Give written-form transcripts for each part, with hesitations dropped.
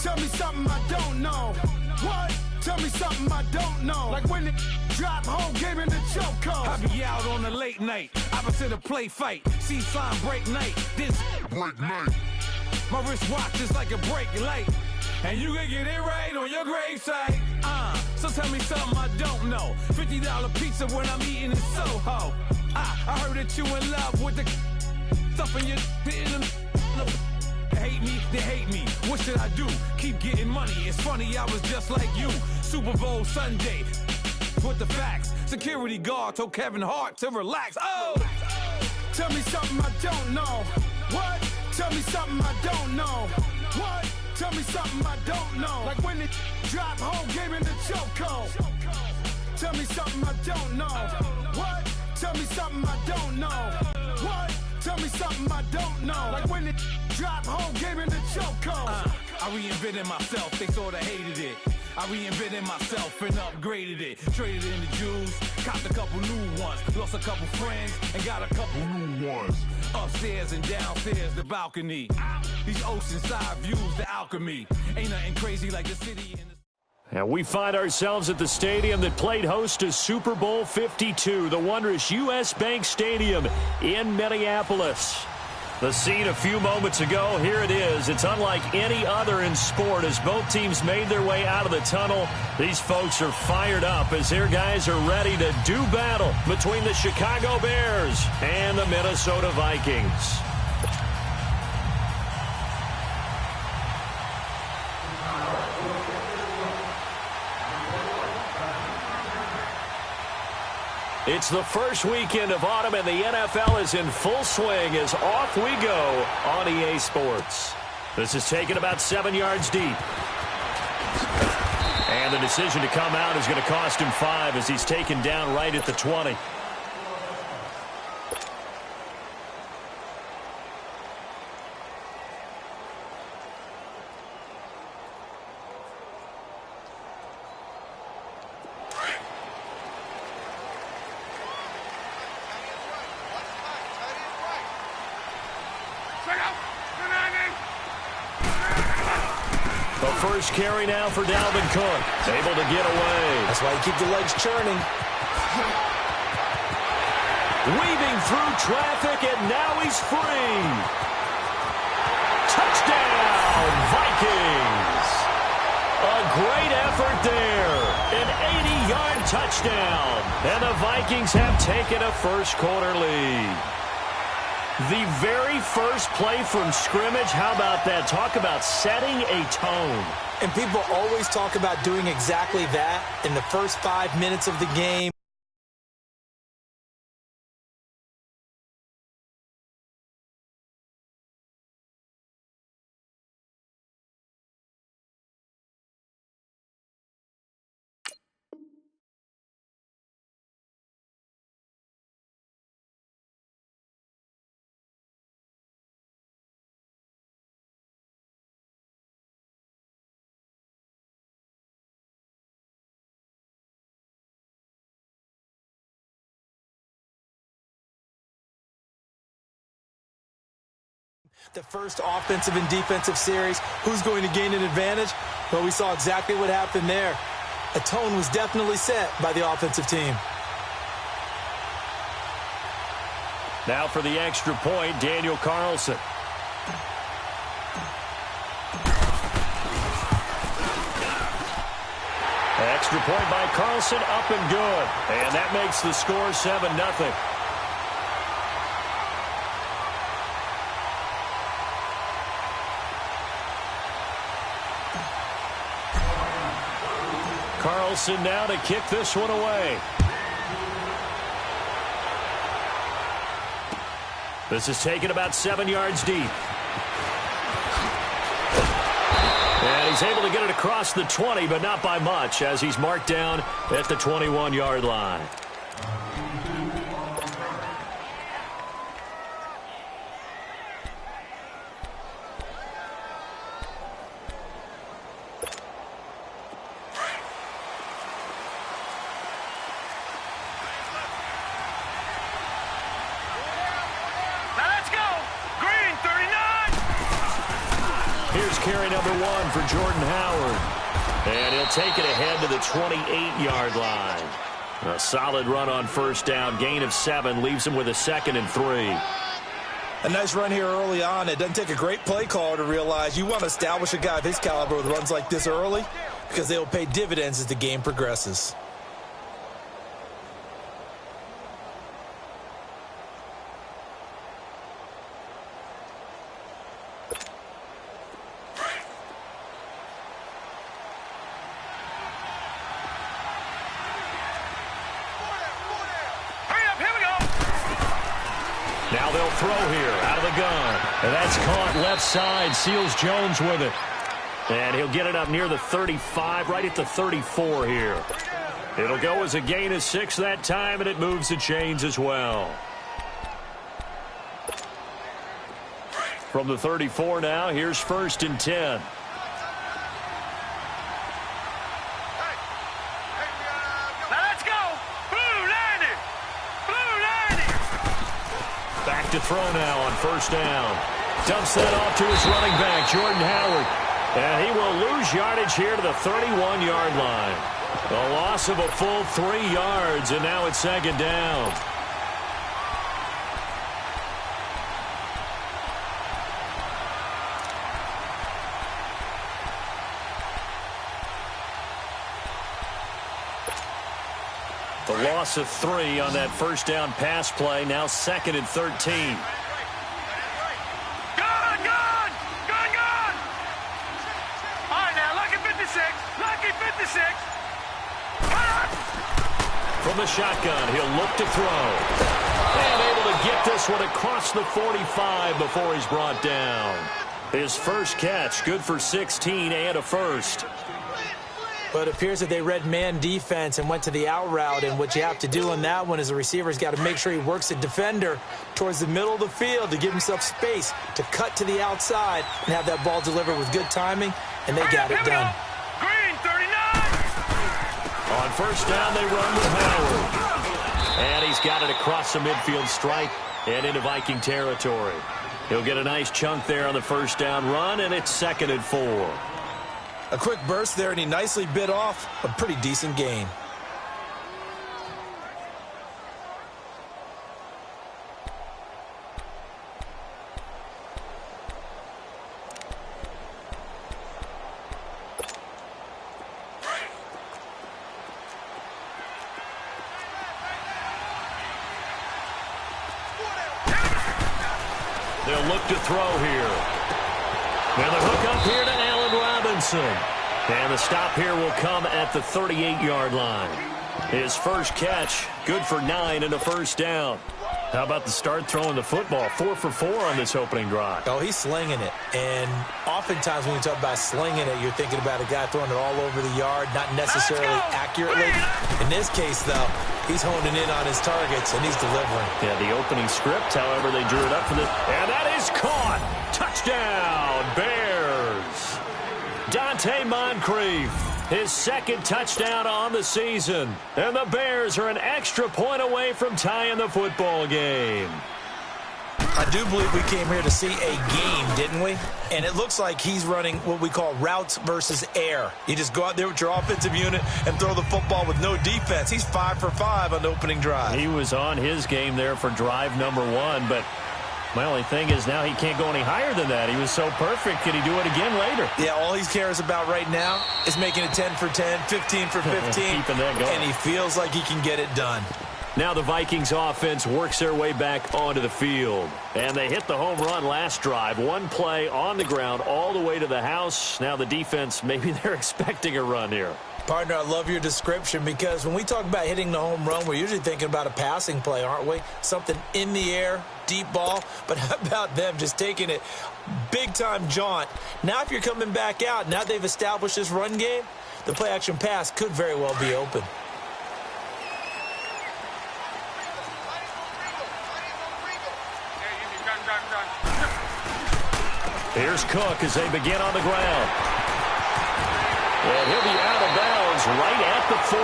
Tell me something I don't know. What? Tell me something I don't know. Like when it drop whole game in the chokehold. I be out on a late night, opposite a play fight. See sign break night, this break night. My wristwatch is like a brake light, and you can get it right on your gravesite. So tell me something I don't know. $50 pizza when I'm eating in Soho. I heard that you in love with the stuff in your hate me, they hate me. What should I do? Keep getting money. It's funny, I was just like you. Super Bowl Sunday with the facts. Security guard told Kevin Hart to relax. Oh! Tell me something I don't know. What? Tell me something I don't know. What? Tell me something I don't know. Like when it drop whole game in the chokehold. Tell me something I don't know. What? Tell me something I don't know. What? Tell me something I don't know. Like when it drop whole game in the chokehold. I reinvented myself, they sorta hated it. I reinvented myself and upgraded it. Traded in the jewels, copped a couple new ones. Lost a couple friends and got a couple new ones. Upstairs and downstairs, the balcony. These oceanside views, the alchemy. Ain't nothing crazy like the city in the... And we find ourselves at the stadium that played host to Super Bowl 52, the wondrous U.S. Bank Stadium in Minneapolis. The scene a few moments ago, here it is. It's unlike any other in sport as both teams made their way out of the tunnel. These folks are fired up as their guys are ready to do battle between the Chicago Bears and the Minnesota Vikings. It's the first weekend of autumn, and the NFL is in full swing as off we go on EA Sports. This is taken about 7 yards deep. And the decision to come out is going to cost him 5 as he's taken down right at the 20. First carry now for Dalvin Cook. Able to get away. That's why you keep the legs churning. Weaving through traffic, and now he's free. Touchdown, Vikings. A great effort there. An 80-yard touchdown. And the Vikings have taken a first-quarter lead. The very first play from scrimmage, how about that? Talk about setting a tone. And people always talk about doing exactly that in the first 5 minutes of the game. The first offensive and defensive series, who's going to gain an advantage? Well, we saw exactly what happened there. A tone was definitely set by the offensive team. Now for the extra point, Daniel Carlson. Extra point by Carlson, up and good. And that makes the score 7-0. Carlson now to kick this one away. This is taken about 7 yards deep. And he's able to get it across the 20, but not by much, as he's marked down at the 21-yard line. Carrying number 1 for Jordan Howard. And he'll take it ahead to the 28-yard line. A solid run on first down. Gain of 7 leaves him with a 2nd and 3. A nice run here early on. It doesn't take a great play caller to realize you want to establish a guy of his caliber with runs like this early because they will pay dividends as the game progresses. Now they'll throw here out of the gun. And that's caught left side. Seals Jones with it. And he'll get it up near the 35, right at the 34 here. It'll go as a gain of 6 that time, and it moves the chains as well. From the 34 now, here's 1st and 10. Back to throw now on first down. Dumps that off to his running back, Jordan Howard. And he will lose yardage here to the 31-yard line. A loss of a full 3 yards, and now it's 2nd down. The loss of 3 on that first down pass play. Now 2nd and 13. All right, now, lucky 56. Lucky 56. From the shotgun, he'll look to throw. And able to get this one across the 45 before he's brought down. His first catch, good for 16 and a first. But it appears that they read man defense and went to the out route, and what you have to do on that one is the receiver's got to make sure he works the defender towards the middle of the field to give himself space to cut to the outside and have that ball delivered with good timing, and they got it done. Green, 39. On first down, they run with Howard. And he's got it across the midfield stripe and into Viking territory. He'll get a nice chunk there on the first down run, and it's 2nd and 4. A quick burst there, and he nicely bit off a pretty decent gain. They'll look to throw here. And the hook up here to Allen Robinson. And the stop here will come at the 38-yard line. His first catch, good for 9 and a first down. How about the start throwing the football? 4 for 4 on this opening drive. Oh, he's slinging it. And oftentimes when you talk about slinging it, you're thinking about a guy throwing it all over the yard, not necessarily accurately. In this case, though, he's honing in on his targets, and he's delivering. Yeah, the opening script, however, they drew it up for this. And that is caught. Touchdown, Bears. Dante Moncrief, his 2nd touchdown on the season. And the Bears are an extra point away from tying the football game. I do believe we came here to see a game, didn't we? And it looks like he's running what we call routes versus air. You just go out there with your offensive unit and throw the football with no defense. He's 5 for 5 on the opening drive. He was on his game there for drive number 1, but my only thing is now he can't go any higher than that. He was so perfect. Can he do it again later? Yeah, all he cares about right now is making it 10 for 10, 15 for 15. Keeping that going. And he feels like he can get it done. Now the Vikings offense works their way back onto the field. And they hit the home run last drive. One play on the ground all the way to the house. Now the defense, maybe they're expecting a run here. Partner, I love your description because when we talk about hitting the home run, we're usually thinking about a passing play, aren't we? Something in the air, deep ball. But how about them just taking it big-time jaunt? Now if you're coming back out, now they've established this run game, the play-action pass could very well be open. Here's Cook as they begin on the ground. And he'll be out of bounds right at the 40.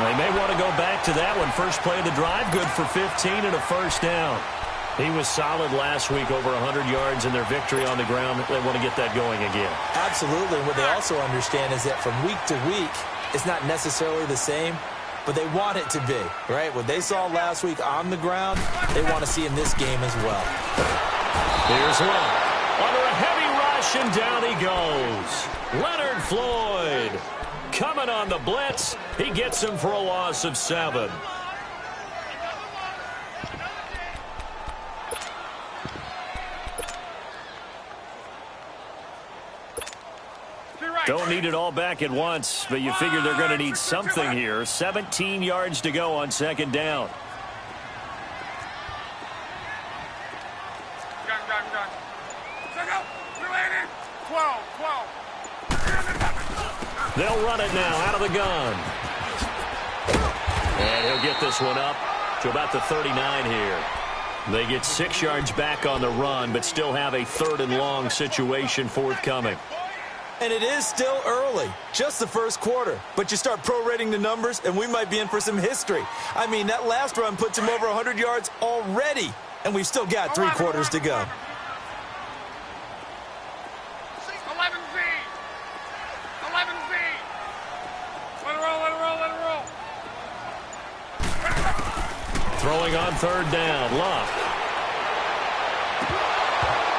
They may want to go back to that one. First play of the drive, good for 15 and a first down. He was solid last week, over 100 yards in their victory on the ground. They want to get that going again. Absolutely. What they also understand is that from week to week, it's not necessarily the same, but they want it to be, right? What they saw last week on the ground, they want to see in this game as well. Here's one. Under a heavy rush, and down he goes. Leonard Floyd coming on the blitz. He gets him for a loss of 7. Don't need it all back at once, but you figure they're going to need something here. 17 yards to go on second down. They'll run it now out of the gun. And he'll get this one up to about the 39 here. They get 6 yards back on the run, but still have a 3rd and long situation forthcoming. And it is still early, just the first quarter. But you start prorating the numbers, and we might be in for some history. I mean, that last run puts him over 100 yards already, and we've still got 3 quarters to go. 11Z. 11Z. Let it roll, let it roll, let it roll. Throwing on 3rd down, Luck.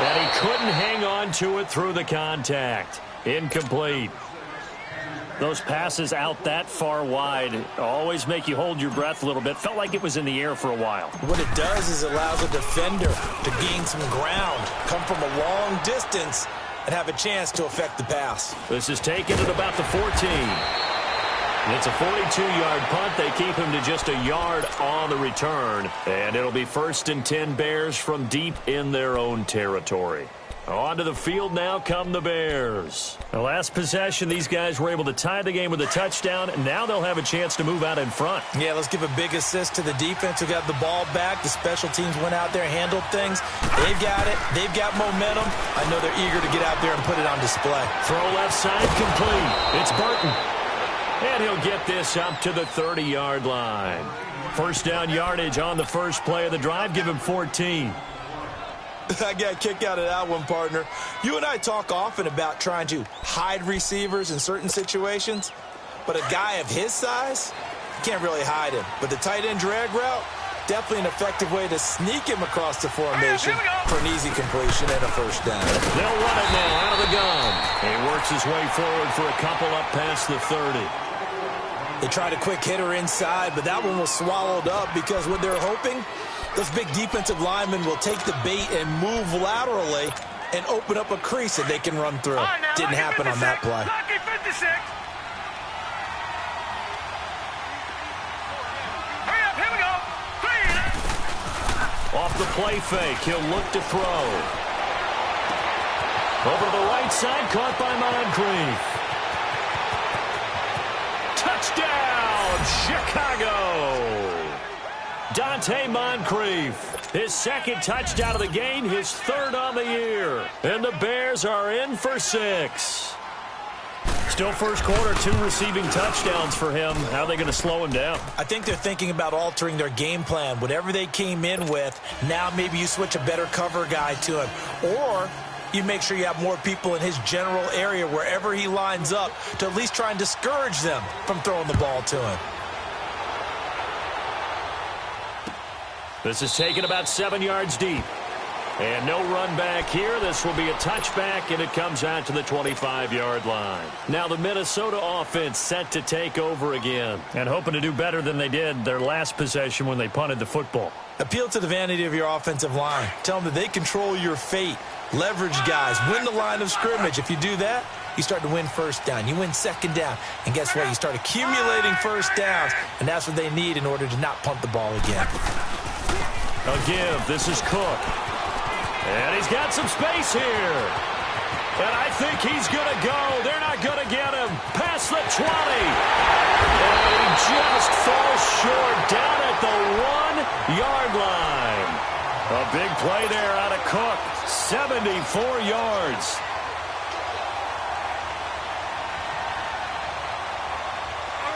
And he couldn't hang on to it through the contact. Incomplete. Those passes out that far wide always make you hold your breath a little bit. Felt like it was in the air for a while. What it does is it allows a defender to gain some ground, come from a long distance, and have a chance to affect the pass. This is taken at about the 14. It's a 42-yard punt. They keep him to just a yard on the return. And it'll be 1st and 10 Bears from deep in their own territory. Onto the field now come the Bears. The last possession, these guys were able to tie the game with a touchdown, and now they'll have a chance to move out in front. Yeah, let's give a big assist to the defense who got the ball back. The special teams went out there, handled things. They've got it. They've got momentum. I know they're eager to get out there and put it on display. Throw left side complete. It's Burton. And he'll get this up to the 30-yard line. 1st down yardage on the first play of the drive. Give him 14. I got a kick out of that one, partner. You and I talk often about trying to hide receivers in certain situations, but a guy of his size, you can't really hide him. But the tight end drag route, definitely an effective way to sneak him across the formation for an easy completion and a 1st down. They'll run it now out of the gun. He works his way forward for a couple up past the 30. They tried a quick hitter inside, but that one was swallowed up because what they're hoping, those big defensive linemen will take the bait and move laterally and open up a crease that they can run through. Didn't happen on that play. Here we go. Off the play fake, he'll look to throw. Over to the right side, caught by Moncrief. Touchdown, Chicago! Dante Moncrief, his 2nd touchdown of the game, his 3rd on the year. And the Bears are in for 6. Still first quarter, 2 receiving touchdowns for him. How are they going to slow him down? I think they're thinking about altering their game plan. Whatever they came in with, now maybe you switch a better cover guy to him. Or you make sure you have more people in his general area wherever he lines up to at least try and discourage them from throwing the ball to him. This is taken about 7 yards deep. And no run back here. This will be a touchback, and it comes out to the 25-yard line. Now the Minnesota offense set to take over again and hoping to do better than they did their last possession when they punted the football. Appeal to the vanity of your offensive line. Tell them that they control your fate. Leverage guys. Win the line of scrimmage. If you do that, you start to win 1st down. You win 2nd down. And guess what? You start accumulating 1st downs, and that's what they need in order to not punt the ball again. A give. This is Cook. And he's got some space here. And I think he's going to go. They're not going to get him. Past the 20. And he just falls short down at the 1-yard line. A big play there out of Cook. 74 yards.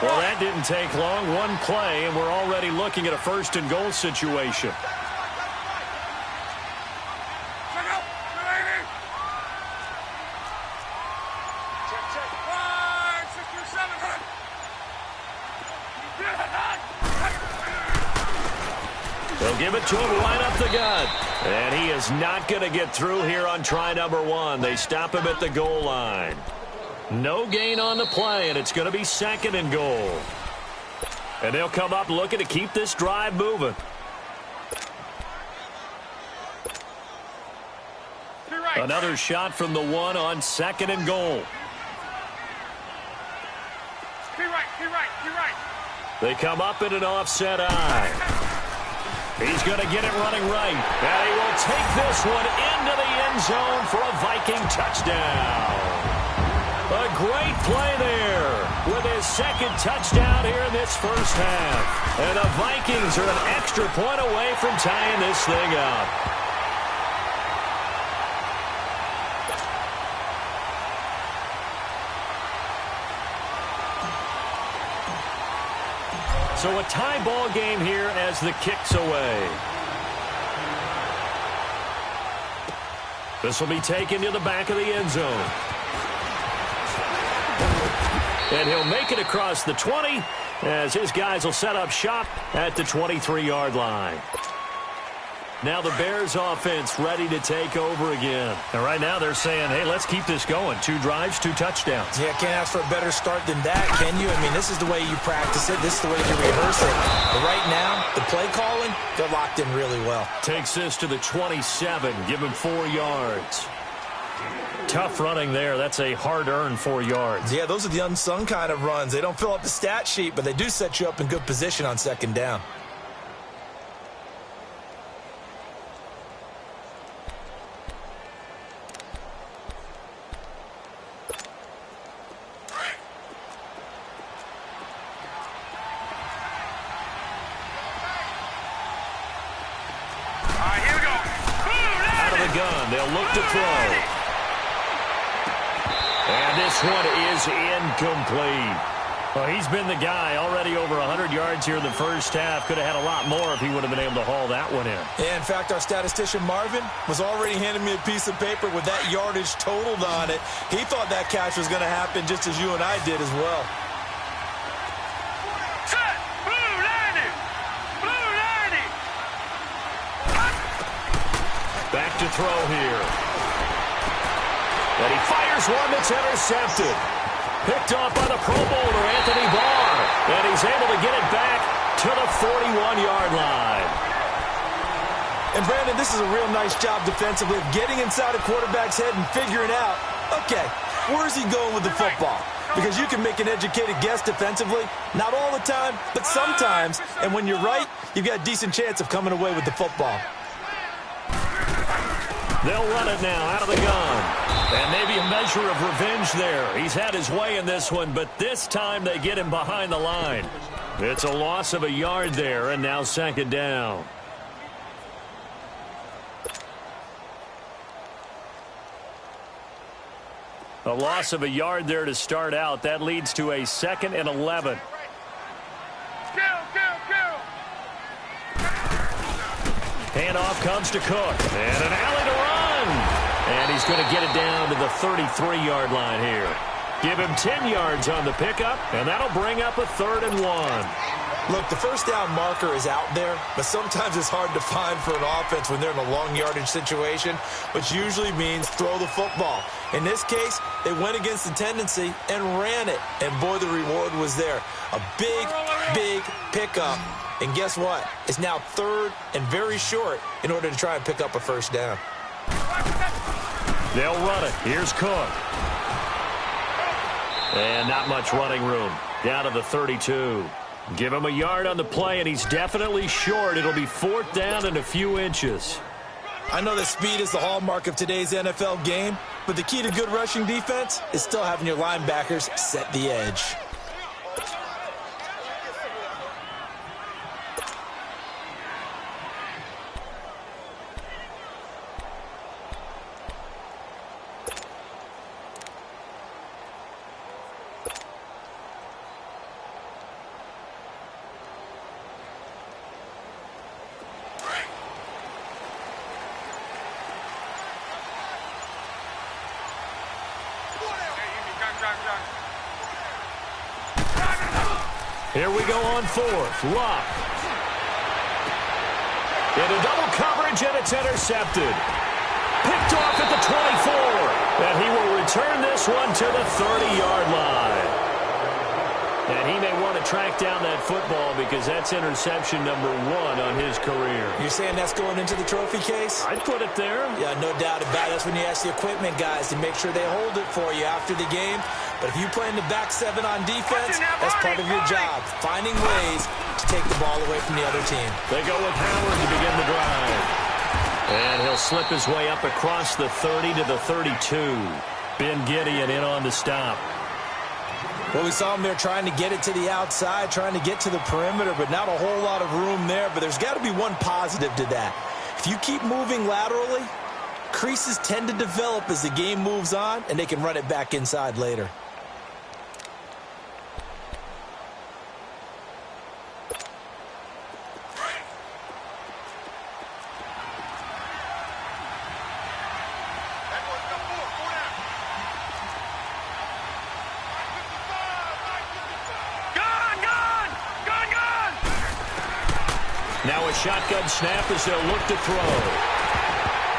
Well, that didn't take long. One play, and we're already looking at a 1st and goal situation. They'll give it to him right up the gut. And he is not going to get through here on try number 1. They stop him at the goal line. No gain on the play, and it's going to be 2nd and goal. And they'll come up looking to keep this drive moving. Another shot from the 1 on 2nd and goal. They come up in an offset eye. He's going to get it running right. And he will take this one into the end zone for a Viking touchdown. A great play there with his 2nd touchdown here in this first half. And the Vikings are an extra point away from tying this thing up. So a tie ball game here as the kick's away. This will be taken to the back of the end zone. And he'll make it across the 20 as his guys will set up shop at the 23-yard line. Now the Bears offense ready to take over again. And right now they're saying, hey, let's keep this going. 2 drives, 2 touchdowns. Yeah, can't ask for a better start than that, can you? I mean, this is the way you practice it. This is the way you rehearse it. But right now, the play calling, they're locked in really well. Takes this to the 27. Give him 4 yards. Tough running there. That's a hard-earned 4 yards. Yeah, those are the unsung kind of runs. They don't fill up the stat sheet, but they do set you up in good position on 2nd down. They'll look to throw. And this one is incomplete. Well, he's been the guy already over 100 yards here in the first half. Could have had a lot more if he would have been able to haul that one in. Yeah, in fact, our statistician Marvin was already handing me a piece of paper with that yardage totaled on it. He thought that catch was going to happen just as you and I did as well. Back to throw here. And he fires one that's intercepted. Picked off by the Pro Bowler, Anthony Barr. And he's able to get it back to the 41-yard line. And, Brandon, this is a real nice job defensively of getting inside a quarterback's head and figuring out, okay, where's he going with the football? Because you can make an educated guess defensively. Not all the time, but sometimes. And when you're right, you've got a decent chance of coming away with the football. They'll run it now out of the gun. And maybe a measure of revenge there. He's had his way in this one, but this time they get him behind the line. It's a loss of a yard there, and now 2nd down. A loss of a yard there to start out. That leads to a 2nd and 11. Handoff comes to Cook. And an alley to run. And he's going to get it down to the 33-yard line here. Give him 10 yards on the pickup, and that'll bring up a 3rd and 1. Look, the first down marker is out there, but sometimes it's hard to find for an offense when they're in a long yardage situation, which usually means throw the football. In this case, they went against the tendency and ran it, and boy, the reward was there. A big, big pickup. And guess what? It's now 3rd and very short in order to try and pick up a first down. They'll run it. Here's Cook. And not much running room. Down to the 32. Give him a yard on the play, and he's definitely short. It'll be 4th down and a few inches. I know that speed is the hallmark of today's NFL game, but the key to good rushing defense is still having your linebackers set the edge. Here we go on 4th. Luck. Into double coverage, and it's intercepted. Picked off at the 24. And he will return this one to the 30-yard line. And he may want to track down that football because that's interception number 1 on his career. You're saying that's going into the trophy case? I'd put it there. Yeah, no doubt about it. That's when you ask the equipment guys to make sure they hold it for you after the game. But if you play in the back 7 on defense, that's part of your job, finding ways to take the ball away from the other team. They go with Howard to begin the drive. And he'll slip his way up across the 30 to the 32. Ben Gideon in on the stop. Well, we saw him there trying to get it to the outside, trying to get to the perimeter, but not a whole lot of room there. But there's got to be one positive to that. If you keep moving laterally, creases tend to develop as the game moves on, and they can run it back inside later. Now a shotgun snap as they'll look to throw.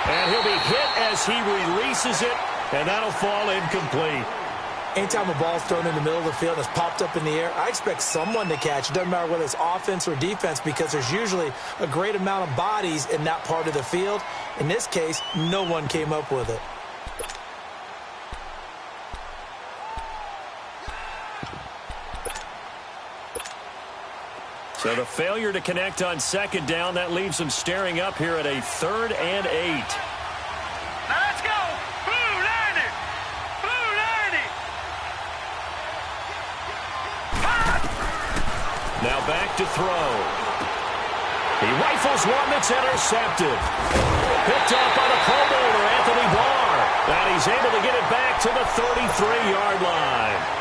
And he'll be hit as he releases it, and that'll fall incomplete. Anytime a ball's thrown in the middle of the field and it's popped up in the air, I expect someone to catch. It doesn't matter whether it's offense or defense because there's usually a great amount of bodies in that part of the field. In this case, no one came up with it. So the failure to connect on second down, that leaves them staring up here at a 3rd and 8. Now let's go! Blue 90! Blue 90! Now back to throw. He rifles one that's intercepted. Picked off by the Pro Bowler, Anthony Barr. And he's able to get it back to the 33-yard line.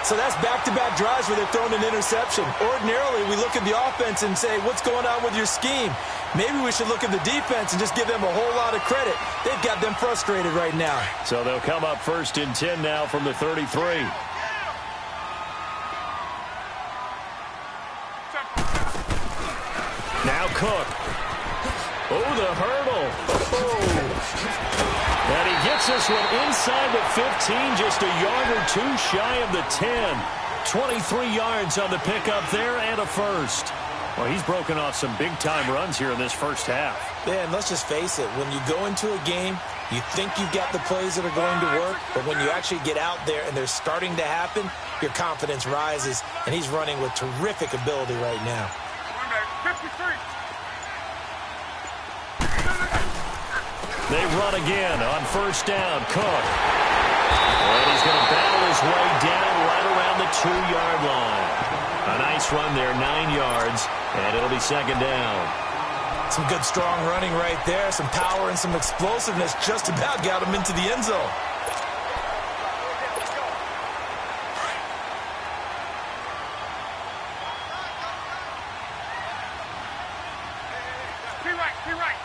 So that's back-to-back drives where they're throwing an interception. Ordinarily, we look at the offense and say, what's going on with your scheme? Maybe we should look at the defense and just give them a whole lot of credit. They've got them frustrated right now. So they'll come up 1st and 10 now from the 33. Now Cook. Oh, the hurdle. Oh. And he gets this one inside the 15, just a yard or 2 shy of the 10. 23 yards on the pickup there and a first. Well, he's broken off some big-time runs here in this first half. Yeah, and let's just face it. When you go into a game, you think you've got the plays that are going to work, but when you actually get out there and they're starting to happen, your confidence rises, and he's running with terrific ability right now. 53. They run again on 1st down. Cook. And he's going to battle his way down right around the 2-yard line. A nice run there, 9 yards, and it'll be 2nd down. Some good, strong running right there. Some power and some explosiveness just about got him into the end zone.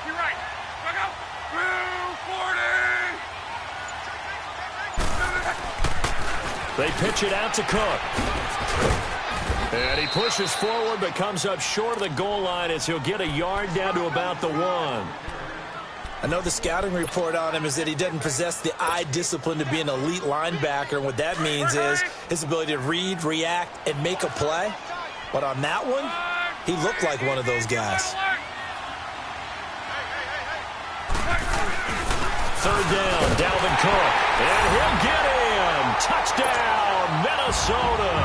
You're right. Look out. Blue 40. They pitch it out to Cook. And he pushes forward but comes up short of the goal line as he'll get a yard down to about the 1. I know the scouting report on him is that he doesn't possess the eye discipline to be an elite linebacker. And what that means is his ability to read, react, and make a play. But on that one, he looked like one of those guys. 3rd down, Dalvin Cook. And he'll get in. Touchdown, Minnesota.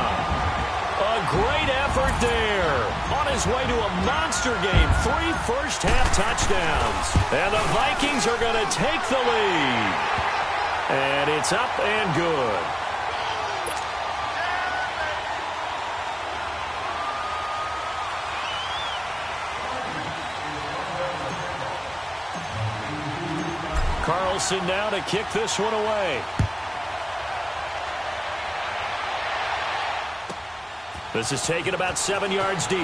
A great effort there. On his way to a monster game. 3 first-half touchdowns. And the Vikings are going to take the lead. And it's up and good. Carlson now to kick this one away. This is taken about 7 yards deep.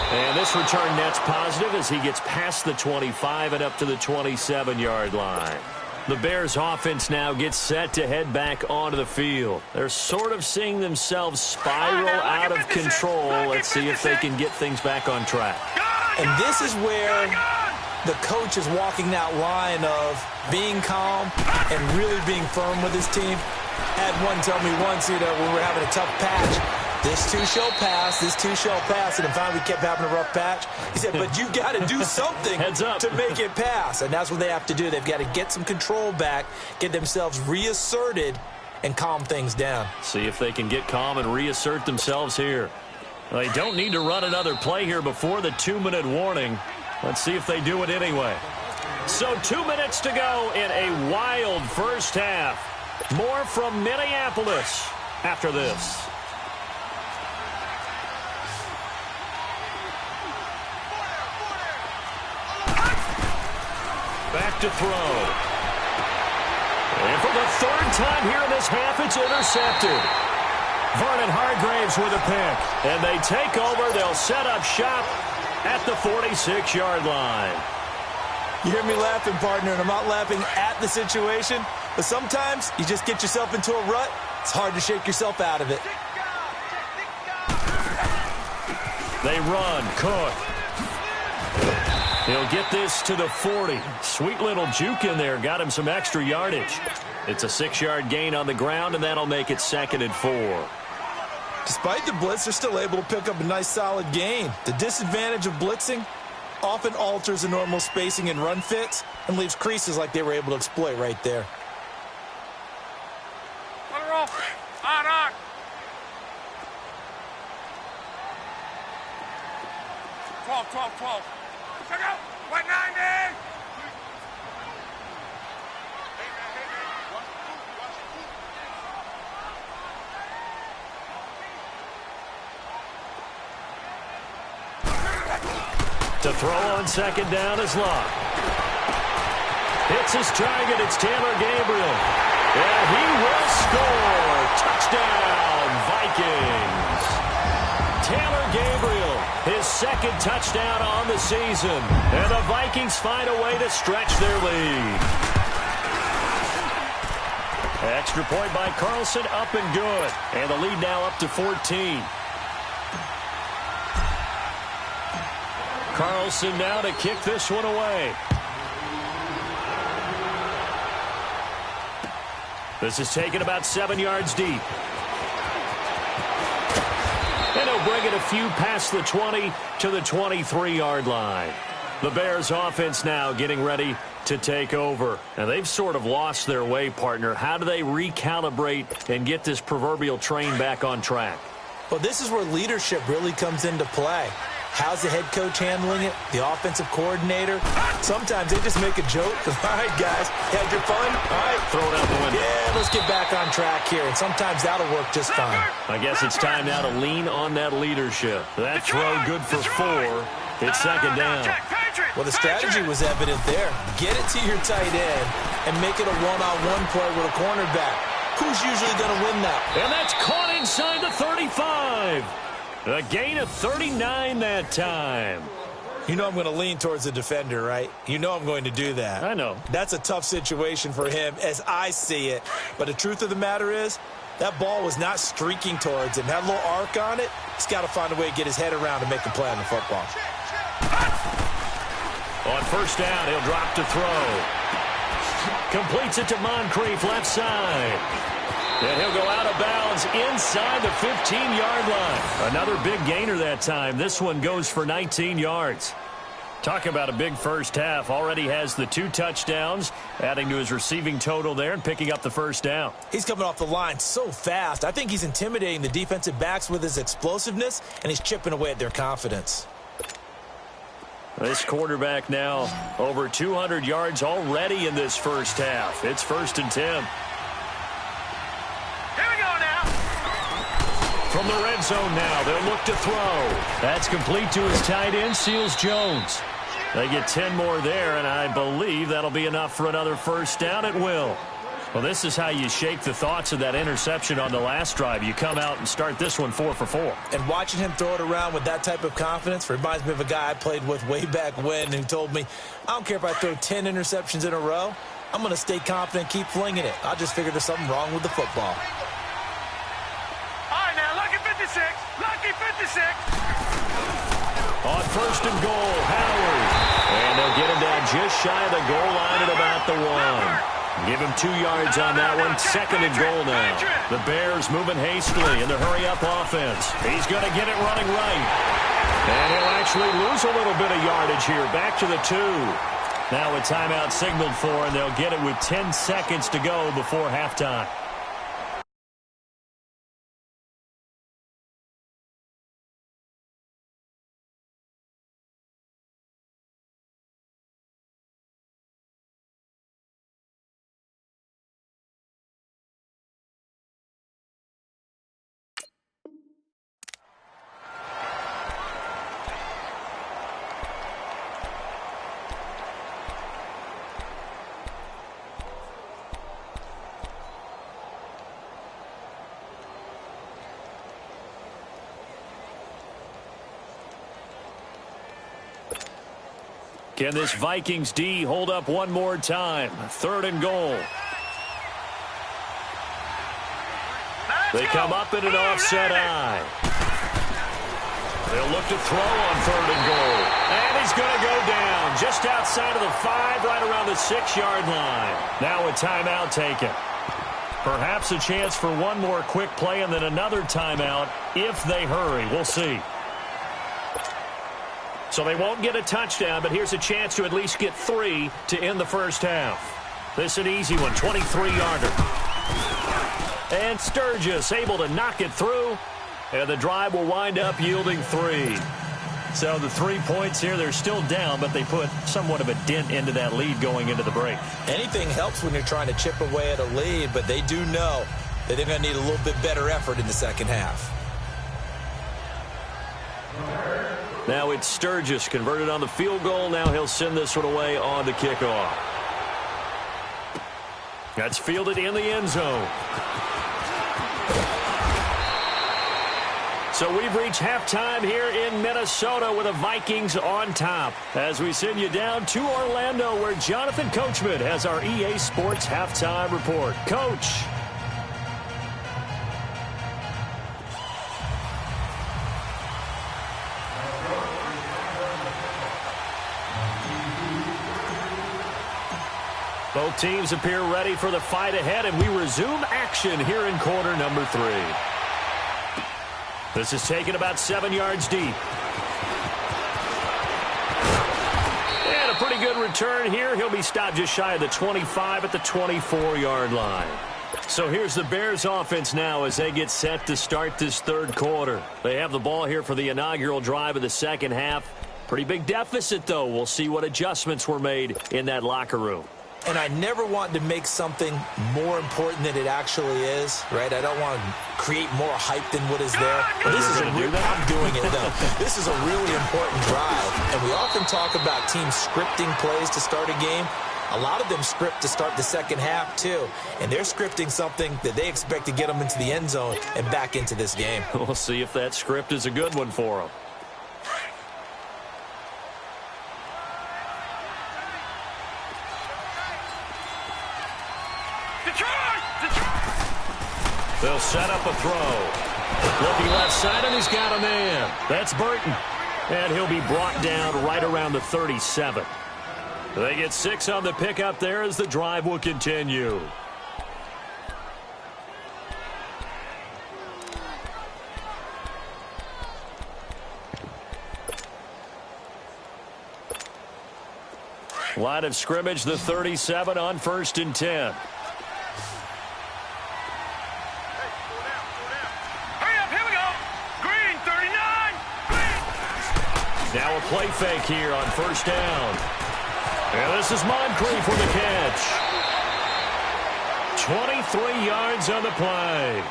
And this return net's positive as he gets past the 25 and up to the 27-yard line. The Bears offense now gets set to head back onto the field. They're sort of seeing themselves spiral out of control. Let's see if they can get things back on track. And this is where the coach is walking that line of being calm and really being firm with his team. Had one tell me once, when we're having a tough patch, this too shall pass, this too shall pass, and finally we kept having a rough patch. He said, but you've got to do something to make it pass, and that's what they have to do. They've got to get some control back, get themselves reasserted, and calm things down. See if they can get calm and reassert themselves here. They don't need to run another play here before the 2-minute warning. Let's see if they do it anyway. So 2 minutes to go in a wild first half. More from Minneapolis after this. Back to throw. And for the third time here in this half, it's intercepted. Vernon Hargraves with a pick. And they take over. They'll set up shop at the 46-yard line. You hear me laughing, partner, and I'm not laughing at the situation, but sometimes you just get yourself into a rut. It's hard to shake yourself out of it. They run. Cook. He'll get this to the 40. Sweet little juke in there. Got him some extra yardage. It's a 6-yard gain on the ground, and that'll make it 2nd and 4. Despite the blitz, they're still able to pick up a nice, solid gain. The disadvantage of blitzing often alters the normal spacing and run fits and leaves creases like they were able to exploit right there. On. Twelve. Check out. 190. To throw on 2nd down is Locke. Hits his target. It's Taylor Gabriel. And he will score. Touchdown, Vikings. Taylor Gabriel, his 2nd touchdown on the season. And the Vikings find a way to stretch their lead. Extra point by Carlson, up and good. And the lead now up to 14. Carlson now to kick this one away. This is taken about 7 yards deep. And he'll bring it a few past the 20 to the 23-yard line. The Bears offense now getting ready to take over. And they've sort of lost their way, partner. How do they recalibrate and get this proverbial train back on track? Well, this is where leadership really comes into play. How's the head coach handling it? The offensive coordinator? Sometimes they just make a joke. All right, guys, had your fun? All right. Throw it out the window. Yeah, let's get back on track here. And sometimes that'll work just fine. I guess it's time now to lean on that leadership. That throw good for 4. It's 2nd down. Well, the strategy was evident there. Get it to your tight end and make it a one-on-one play with a cornerback. Who's usually going to win that? And that's caught inside the 35. A gain of 39 that time. You know I'm going to lean towards the defender, right? You know I'm going to do that. I know. That's a tough situation for him as I see it. But the truth of the matter is, that ball was not streaking towards him. Had a little arc on it. He's got to find a way to get his head around and make a play on the football. On 1st down, he'll drop to throw. Completes it to Moncrief, left side. And he'll go out of bounds inside the 15-yard line. Another big gainer that time. This one goes for 19 yards. Talk about a big first half. Already has the 2 touchdowns, adding to his receiving total there and picking up the 1st down. He's coming off the line so fast. I think he's intimidating the defensive backs with his explosiveness, and he's chipping away at their confidence. This quarterback now over 200 yards already in this first half. It's 1st and 10. From the red zone now, they'll look to throw. That's complete to his tight end, Seals Jones. They get 10 more there, and I believe that'll be enough for another 1st down. It will. Well, this is how you shake the thoughts of that interception on the last drive. You come out and start this one 4 for 4. And watching him throw it around with that type of confidence reminds me of a guy I played with way back when who told me, I don't care if I throw 10 interceptions in a row. I'm going to stay confident, keep flinging it. I just figured there's something wrong with the football. All right, now, lucky 56. Lucky 56. On first and goal, Howard. And they'll get him down just shy of the goal line at about the 1. Give him 2 yards on that one. Second and goal now. The Bears moving hastily in the hurry-up offense. He's going to get it running right. And he'll actually lose a little bit of yardage here. Back to the 2. Now a timeout signaled for, and they'll get it with 10 seconds to go before halftime. Can this Vikings D hold up one more time? Third and goal. They come up in an offset eye. They'll look to throw on third and goal. And he's going to go down just outside of the 5, right around the 6-yard line. Now a timeout taken. Perhaps a chance for one more quick play and then another timeout if they hurry. We'll see. So they won't get a touchdown, but here's a chance to at least get 3 to end the first half. This is an easy one, 23-yarder. And Sturgis able to knock it through, and the drive will wind up yielding 3. So the 3 points here, they're still down, but they put somewhat of a dent into that lead going into the break. Anything helps when you're trying to chip away at a lead, but they do know that they're going to need a little bit better effort in the second half. Now it's Sturgis converted on the field goal. Now he'll send this one away on the kickoff. That's fielded in the end zone. So we've reached halftime here in Minnesota with the Vikings on top. As we send you down to Orlando, where Jonathan Coachman has our EA Sports halftime report. Coach. Both teams appear ready for the fight ahead, and we resume action here in quarter number 3. This is taken about 7 yards deep. And a pretty good return here. He'll be stopped just shy of the 25 at the 24-yard line. So here's the Bears offense now as they get set to start this third quarter. They have the ball here for the inaugural drive of the second half. Pretty big deficit, though. We'll see what adjustments were made in that locker room. And I never want to make something more important than it actually is, right? I don't want to create more hype than what is there. But this is I'm doing it, though. This is a really important drive. And we often talk about teams scripting plays to start a game. A lot of them script to start the second half, too. And they're scripting something that they expect to get them into the end zone and back into this game. We'll see if that script is a good one for them. They'll set up a throw. Looking left side, and he's got a man. That's Burton. And he'll be brought down right around the 37. They get 6 on the pickup there as the drive will continue. Line of scrimmage, the 37 on 1st and 10. Now a play fake here on 1st down. And this is Moncrief with the catch. 23 yards on the play.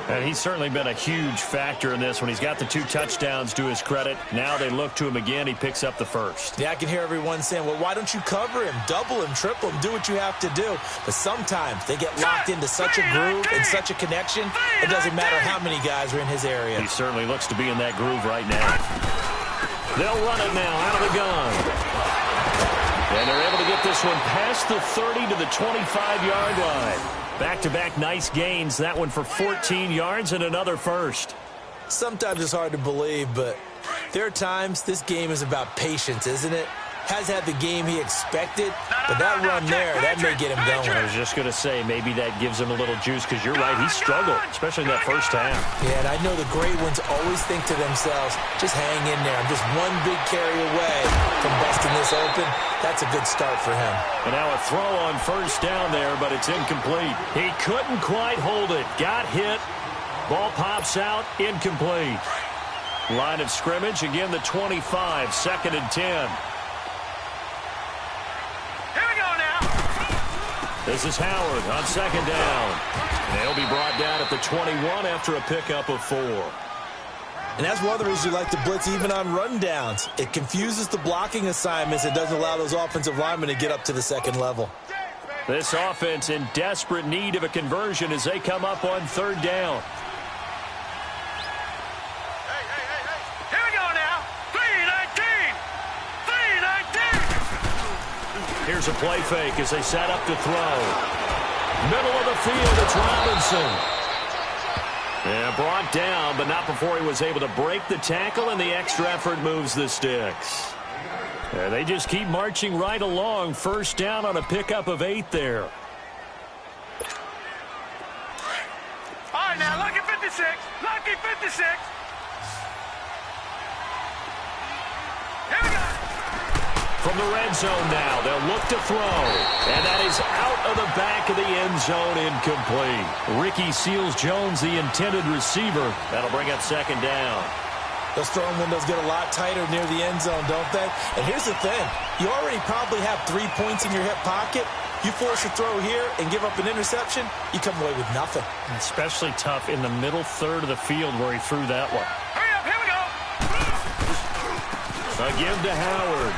And he's certainly been a huge factor in this when he's got the 2 touchdowns to his credit. Now they look to him again. He picks up the first. Yeah, I can hear everyone saying, well, why don't you cover him, double him, triple him, do what you have to do. But sometimes they get locked into such a groove and such a connection, it doesn't matter how many guys are in his area. He certainly looks to be in that groove right now. They'll run it now out of the gun. And they're able to get get this one past the 30 to the 25-yard line. Back-to-back nice gains. That one for 14 yards and another first. Sometimes it's hard to believe, but there are times this game is about patience, isn't it? Has had the game he expected, but that run there, that may get him going. I was just going to say, maybe that gives him a little juice, because you're right, he struggled, especially in that first half. Yeah, and I know the great ones always think to themselves, just hang in there. I'm just one big carry away from busting this open. That's a good start for him. And now a throw on first down there, but it's incomplete. He couldn't quite hold it. Got hit. Ball pops out, incomplete. Line of scrimmage, again the 25, 2nd and 10. This is Howard on 2nd down. And he'll be brought down at the 21 after a pickup of 4. And that's one of the reasons you like to blitz even on rundowns. It confuses the blocking assignments. It doesn't allow those offensive linemen to get up to the second level. This offense in desperate need of a conversion as they come up on 3rd down. Here we go now. 3-19. 3-19. Here's a play fake as they set up to throw. Middle of the field, it's Robinson. Yeah, brought down, but not before he was able to break the tackle, and the extra effort moves the sticks. Yeah, they just keep marching right along. 1st down on a pickup of 8 there. All right, now, lucky 56. Lucky 56. Here we go. From the red zone now, they'll look to throw. And that is out of the back of the end zone, incomplete. Ricky Seals-Jones, the intended receiver. That'll bring up 2nd down. Those throwing windows get a lot tighter near the end zone, don't they? And here's the thing. You already probably have 3 points in your hip pocket. You force a throw here and give up an interception, you come away with nothing. Especially tough in the middle third of the field where he threw that one. Hurry up, here we go. A give to Howard.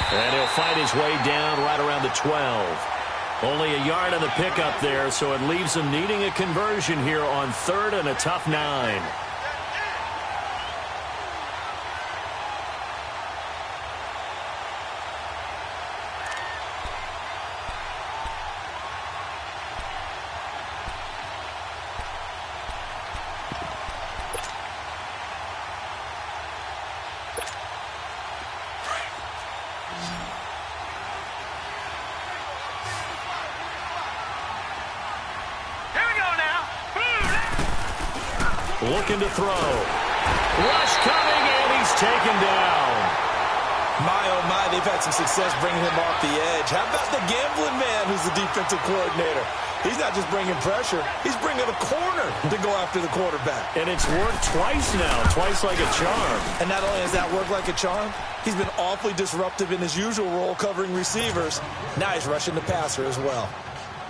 And he'll fight his way down right around the 12. Only a yard on the pickup there, so it leaves him needing a conversion here on 3rd and a tough 9. Looking to throw. Rush coming, and he's taken down. My, oh my, they've had some success bringing him off the edge. How about the gambling man who's the defensive coordinator? He's not just bringing pressure. He's bringing a corner to go after the quarterback. And it's worked twice now, twice like a charm. And not only has that worked like a charm, he's been awfully disruptive in his usual role covering receivers. Now he's rushing the passer as well.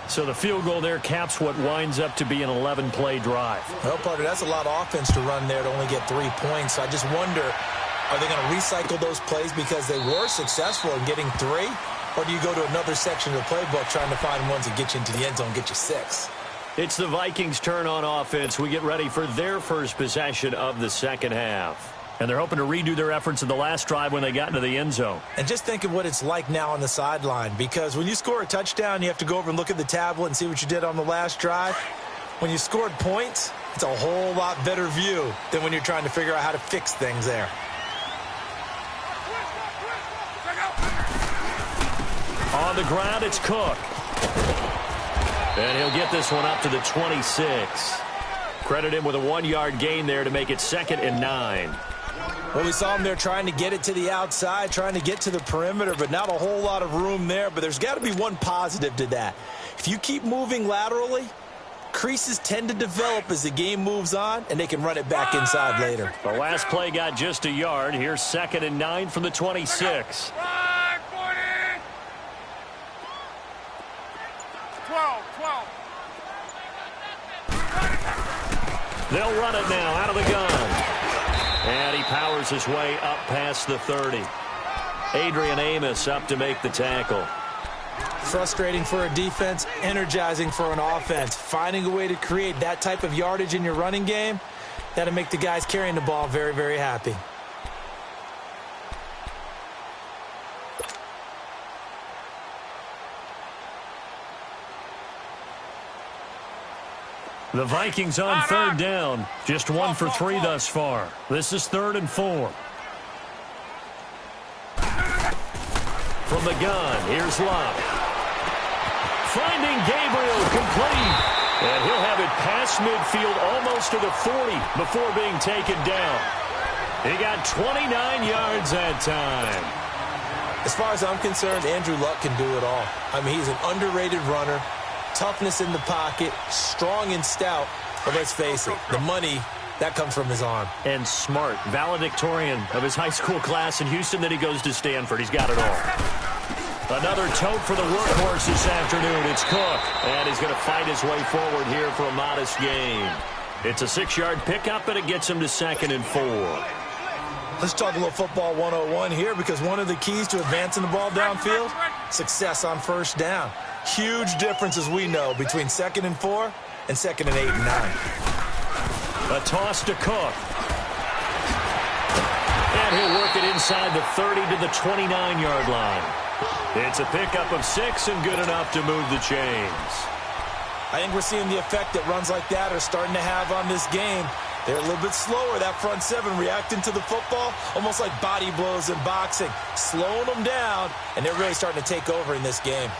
So the field goal there caps what winds up to be an 11-play drive. Well, partner, that's a lot of offense to run there to only get 3 points. So I just wonder, are they going to recycle those plays because they were successful in getting 3? Or do you go to another section of the playbook trying to find ones that get you into the end zone and get you 6? It's the Vikings' turn on offense. We get ready for their first possession of the 2nd half. And they're hoping to redo their efforts in the last drive when they got into the end zone. And just think of what it's like now on the sideline, because when you score a touchdown, you have to go over and look at the tablet and see what you did on the last drive. When you scored points, it's a whole lot better view than when you're trying to figure out how to fix things there. On the ground, it's Cook. And he'll get this one up to the 26. Credit him with a 1-yard gain there to make it 2nd and 9. Well, we saw him there trying to get it to the outside, trying to get to the perimeter, but not a whole lot of room there. But there's got to be one positive to that. If you keep moving laterally, creases tend to develop as the game moves on, and they can run it back inside later. The last play got just a yard. Here's 2nd and 9 from the 26. 12. They'll run it now out of the gun. And he powers his way up past the 30. Adrian Amos up to make the tackle. Frustrating for a defense, energizing for an offense. Finding a way to create that type of yardage in your running game, that'll make the guys carrying the ball very, very happy. The Vikings on third down. Just 1 for 3 thus far. This is 3rd and 4. From the gun, here's Locke. Finding Gabriel, complete. And he'll have it past midfield almost to the 40 before being taken down. He got 29 yards that time. As far as I'm concerned, Andrew Luck can do it all. I mean, he's an underrated runner, toughness in the pocket, strong and stout. But let's face it, the money, that comes from his arm. And smart, valedictorian of his high school class in Houston. Then he goes to Stanford. He's got it all. Another tote for the workhorse this afternoon. It's Cook. And he's going to fight his way forward here for a modest gain. It's a 6-yard pickup, and it gets him to 2nd and 4. Let's talk a little football 101 here, because one of the keys to advancing the ball downfield, success on first down. Huge difference, as we know, between 2nd and 4 and 2nd and 8 and 9. A toss to Cook. And he'll work it inside the 30 to the 29-yard line. It's a pickup of 6 and good enough to move the chains. I think we're seeing the effect that runs like that are starting to have on this game. They're a little bit slower, that front seven, reacting to the football, almost like body blows in boxing, slowing them down, and they're really starting to take over in this game.